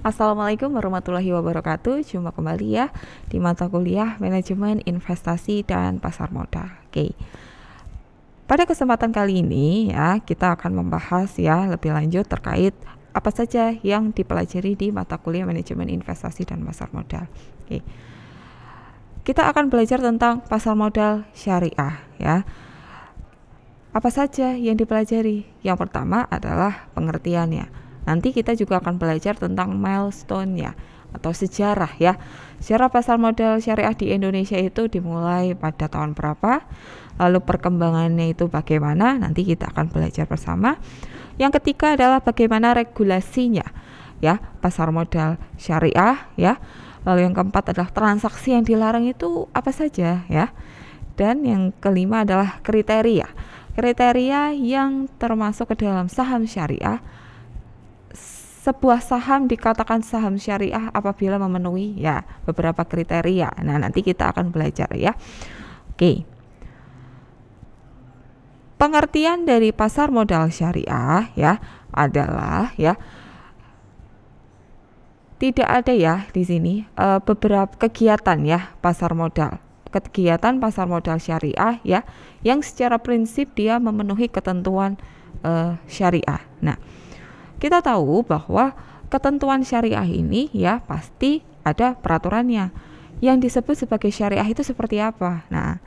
Assalamualaikum warahmatullahi wabarakatuh. Jumpa kembali ya di mata kuliah Manajemen Investasi dan Pasar Modal. Oke. Pada kesempatan kali ini ya, kita akan membahas ya lebih lanjut terkait apa saja yang dipelajari di mata kuliah Manajemen Investasi dan Pasar Modal. Oke. Kita akan belajar tentang pasar modal syariah ya. Apa saja yang dipelajari? Yang pertama adalah pengertiannya. Nanti kita juga akan belajar tentang milestone-nya atau sejarah ya. Sejarah pasar modal syariah di Indonesia itu dimulai pada tahun berapa, lalu perkembangannya itu bagaimana, nanti kita akan belajar bersama. Yang ketiga adalah bagaimana regulasinya ya, pasar modal syariah ya. Lalu yang keempat adalah transaksi yang dilarang itu apa saja ya. Dan yang kelima adalah kriteria. Kriteria yang termasuk ke dalam saham syariah. Sebuah saham dikatakan saham syariah apabila memenuhi ya beberapa kriteria. Nah, nanti kita akan belajar ya. Oke. Pengertian dari pasar modal syariah ya adalah ya tidak ada ya di sini beberapa kegiatan ya pasar modal. Kegiatan pasar modal syariah ya yang secara prinsip dia memenuhi ketentuan syariah. Nah, kita tahu bahwa ketentuan syariah ini ya pasti ada peraturannya. Yang disebut sebagai syariah itu seperti apa? Nah,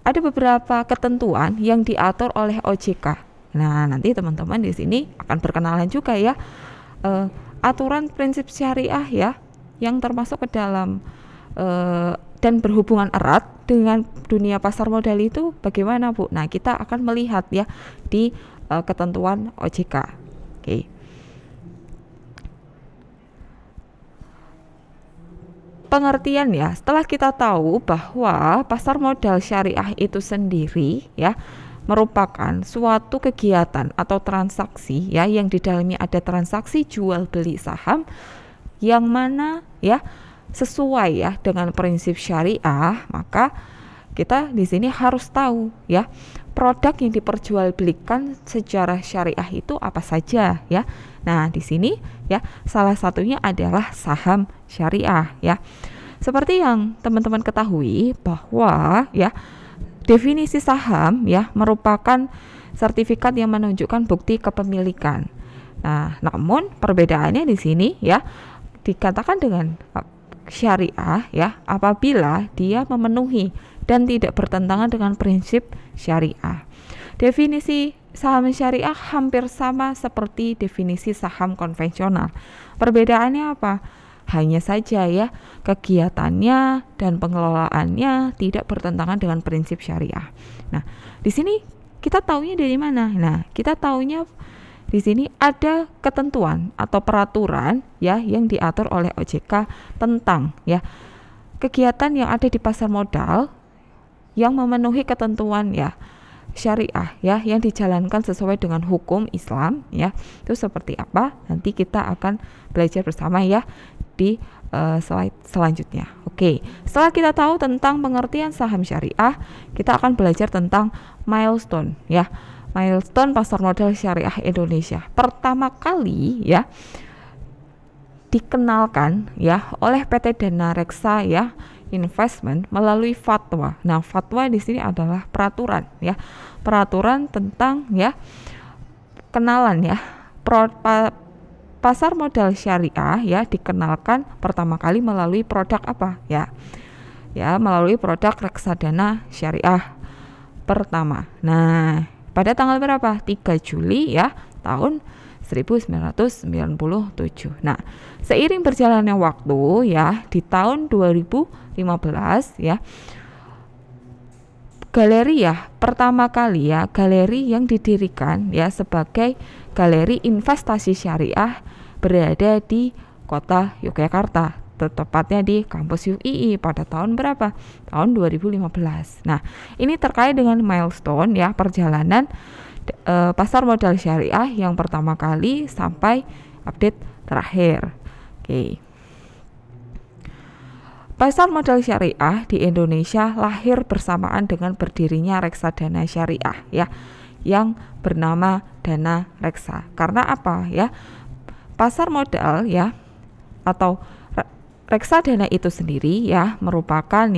ada beberapa ketentuan yang diatur oleh OJK. Nah, nanti teman-teman di sini akan berkenalan juga ya aturan prinsip syariah ya yang termasuk ke dalam dan berhubungan erat dengan dunia pasar modal itu bagaimana, Bu? Nah, kita akan melihat ya di ketentuan OJK. Oke. Pengertian ya, setelah kita tahu bahwa pasar modal syariah itu sendiri ya merupakan suatu kegiatan atau transaksi ya yang di dalamnya ada transaksi jual beli saham yang mana ya sesuai ya dengan prinsip syariah, maka kita di sini harus tahu ya produk yang diperjualbelikan secara syariah itu apa saja ya. Nah, di sini ya salah satunya adalah saham syariah ya. Seperti yang teman-teman ketahui bahwa ya definisi saham ya merupakan sertifikat yang menunjukkan bukti kepemilikan. Nah, namun perbedaannya di sini ya dikatakan dengan syariah ya apabila dia memenuhi dan tidak bertentangan dengan prinsip syariah. Definisi saham syariah hampir sama seperti definisi saham konvensional. Perbedaannya apa? Hanya saja ya kegiatannya dan pengelolaannya tidak bertentangan dengan prinsip syariah. Nah, di sini kita taunya dari mana? Nah, kita taunya di sini ada ketentuan atau peraturan ya yang diatur oleh OJK tentang ya kegiatan yang ada di pasar modal yang memenuhi ketentuan ya syariah ya yang dijalankan sesuai dengan hukum Islam ya. Itu seperti apa? Nanti kita akan belajar bersama ya di slide selanjutnya. Oke, setelah kita tahu tentang pengertian saham syariah, kita akan belajar tentang milestone ya. Milestone pasar modal syariah Indonesia. Pertama kali ya dikenalkan ya oleh PT Dana Reksa ya Investment melalui fatwa. Nah, fatwa di sini adalah peraturan ya. Peraturan tentang ya kenalan ya pasar modal syariah ya dikenalkan pertama kali melalui produk apa ya? Ya, melalui produk reksadana syariah pertama. Nah, pada tanggal berapa? 3 Juli ya tahun 1997. Nah, seiring berjalannya waktu ya di tahun 2015 ya galeri ya pertama kali ya galeri yang didirikan ya sebagai galeri investasi syariah berada di kota Yogyakarta, tepatnya di kampus UII pada tahun berapa? Tahun 2015. Nah, ini terkait dengan milestone ya perjalanan pasar modal syariah yang pertama kali sampai update terakhir. Oke. Pasar modal syariah di Indonesia lahir bersamaan dengan berdirinya reksadana syariah ya yang bernama Dana Reksa. Karena apa ya? Pasar modal ya atau reksadana itu sendiri merupakan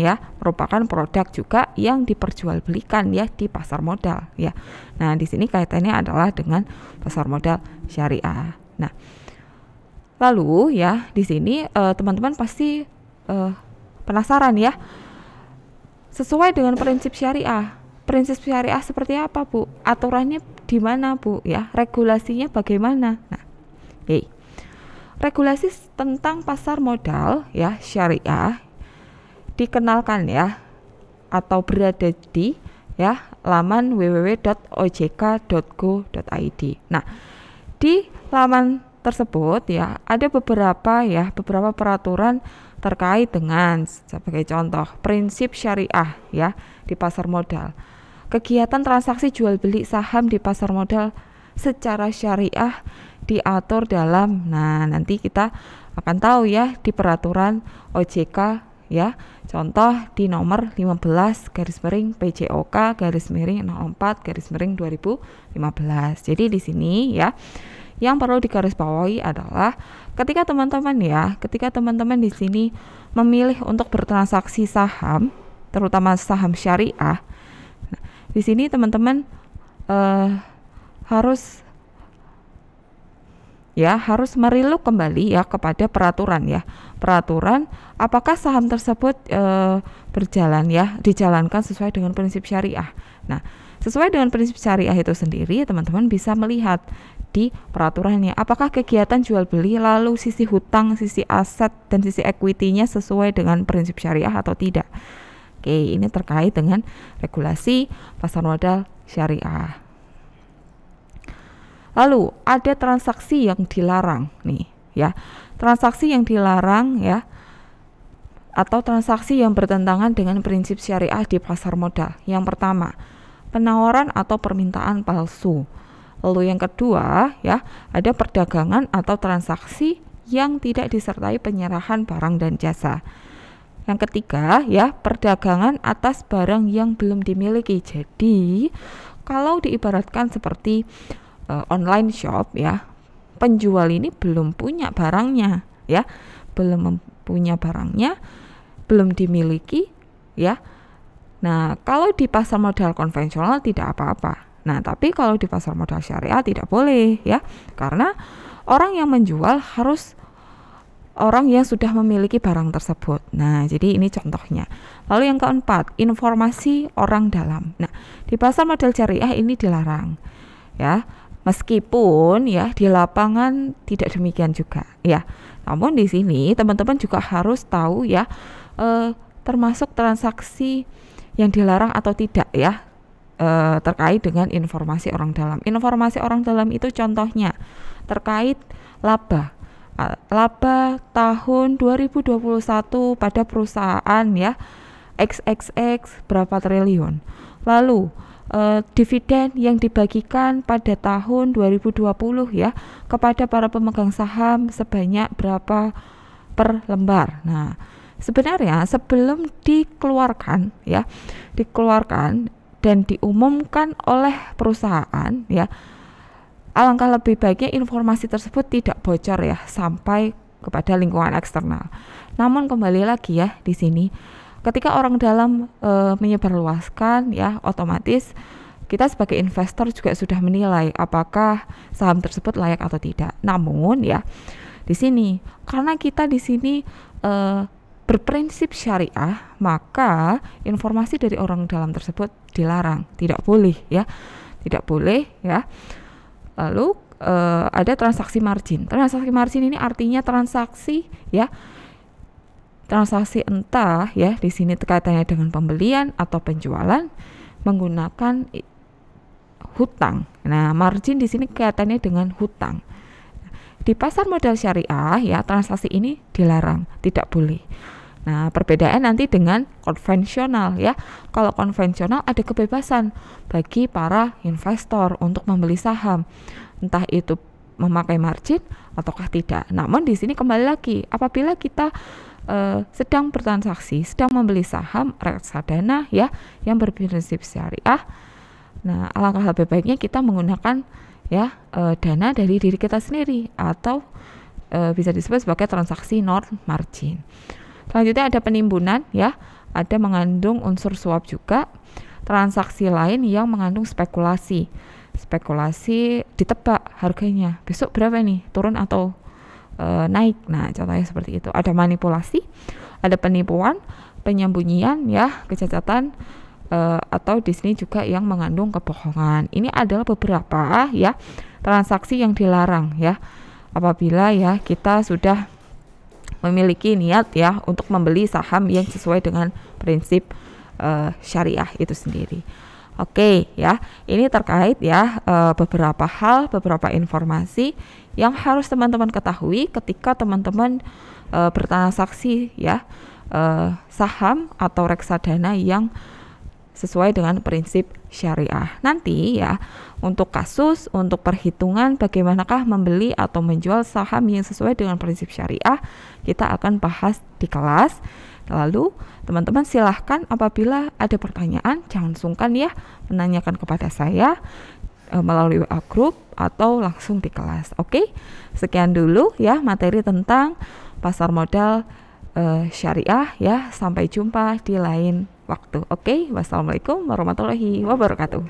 produk juga yang diperjualbelikan di pasar modal ya. Nah, di sini kaitannya adalah dengan pasar modal syariah. Nah, lalu di sini teman-teman pasti penasaran sesuai dengan prinsip syariah. Prinsip syariah seperti apa, Bu? Aturannya di mana, Bu? Regulasinya bagaimana? Nah, regulasi tentang pasar modal syariah dikenalkan atau berada di laman www.ojk.go.id. Nah, di laman tersebut ada beberapa peraturan terkait dengan, sebagai contoh, prinsip syariah di pasar modal. Kegiatan transaksi jual beli saham di pasar modal secara syariah diatur dalam, nanti kita akan tahu di peraturan OJK contoh di nomor 15 PJOK 04/2015. Jadi di sini yang perlu digarisbawahi adalah ketika teman-teman di sini memilih untuk bertransaksi saham, terutama saham syariah, di sini teman-teman harus merilu kembali kepada peraturan apakah saham tersebut dijalankan sesuai dengan prinsip syariah. Nah, sesuai dengan prinsip syariah itu sendiri, teman-teman bisa melihat di peraturannya apakah kegiatan jual beli lalu sisi hutang, sisi aset, dan sisi equity-nya sesuai dengan prinsip syariah atau tidak. Oke, ini terkait dengan regulasi pasar modal syariah. Lalu ada transaksi yang dilarang nih transaksi yang dilarang atau transaksi yang bertentangan dengan prinsip syariah di pasar modal. Yang pertama, penawaran atau permintaan palsu. Lalu yang kedua ada perdagangan atau transaksi yang tidak disertai penyerahan barang dan jasa. Yang ketiga perdagangan atas barang yang belum dimiliki. Jadi kalau diibaratkan seperti online shop penjual ini belum punya barangnya belum dimiliki Nah, kalau di pasar modal konvensional tidak apa-apa. Nah, tapi kalau di pasar modal syariah tidak boleh karena orang yang menjual harus orang yang sudah memiliki barang tersebut. Nah, jadi ini contohnya. Lalu yang keempat, informasi orang dalam. Nah, di pasar modal syariah ini dilarang meskipun di lapangan tidak demikian juga namun di sini teman-teman juga harus tahu termasuk transaksi yang dilarang atau tidak terkait dengan informasi orang dalam. Informasi orang dalam itu contohnya terkait laba tahun 2021 pada perusahaan XXX berapa triliun. Lalu dividen yang dibagikan pada tahun 2020 kepada para pemegang saham sebanyak berapa per lembar. Nah, sebenarnya sebelum dikeluarkan dan diumumkan oleh perusahaan alangkah lebih baiknya informasi tersebut tidak bocor sampai kepada lingkungan eksternal. Namun kembali lagi di sini ketika orang dalam menyebarluaskan otomatis kita sebagai investor juga sudah menilai apakah saham tersebut layak atau tidak. Namun di sini karena kita di sini berprinsip syariah, maka informasi dari orang dalam tersebut dilarang, tidak boleh tidak boleh Lalu ada transaksi margin. Transaksi margin ini artinya transaksi entah di sini kaitannya dengan pembelian atau penjualan menggunakan hutang. Nah, margin di sini kaitannya dengan hutang. Di pasar modal syariah transaksi ini dilarang, tidak boleh. Nah, perbedaan nanti dengan konvensional Kalau konvensional ada kebebasan bagi para investor untuk membeli saham, entah itu memakai margin ataukah tidak. Namun di sini kembali lagi, apabila kita sedang bertransaksi, sedang membeli saham reksadana yang berprinsip syariah, nah alangkah lebih baiknya kita menggunakan dana dari diri kita sendiri atau bisa disebut sebagai transaksi non margin. Selanjutnya ada penimbunan ya, ada mengandung unsur suap juga. Transaksi lain yang mengandung spekulasi ditebak harganya besok berapa nih, turun atau naik. Nah, contohnya seperti itu. Ada manipulasi, ada penipuan, penyembunyian ya, kecacatan, atau di sini juga yang mengandung kebohongan. Ini adalah beberapa ya transaksi yang dilarang ya apabila ya kita sudah memiliki niat ya untuk membeli saham yang sesuai dengan prinsip syariah itu sendiri. Oke ya, ini terkait ya beberapa hal, beberapa informasi yang harus teman-teman ketahui ketika teman-teman bertransaksi ya saham atau reksadana yang sesuai dengan prinsip syariah. Nanti ya untuk kasus, untuk perhitungan bagaimanakah membeli atau menjual saham yang sesuai dengan prinsip syariah, kita akan bahas di kelas. Lalu teman-teman silahkan apabila ada pertanyaan jangan sungkan ya menanyakan kepada saya melalui WA group atau langsung di kelas. Oke, sekian dulu ya materi tentang pasar modal syariah ya. Sampai jumpa di lain waktu. Oke, wassalamualaikum warahmatullahi wabarakatuh.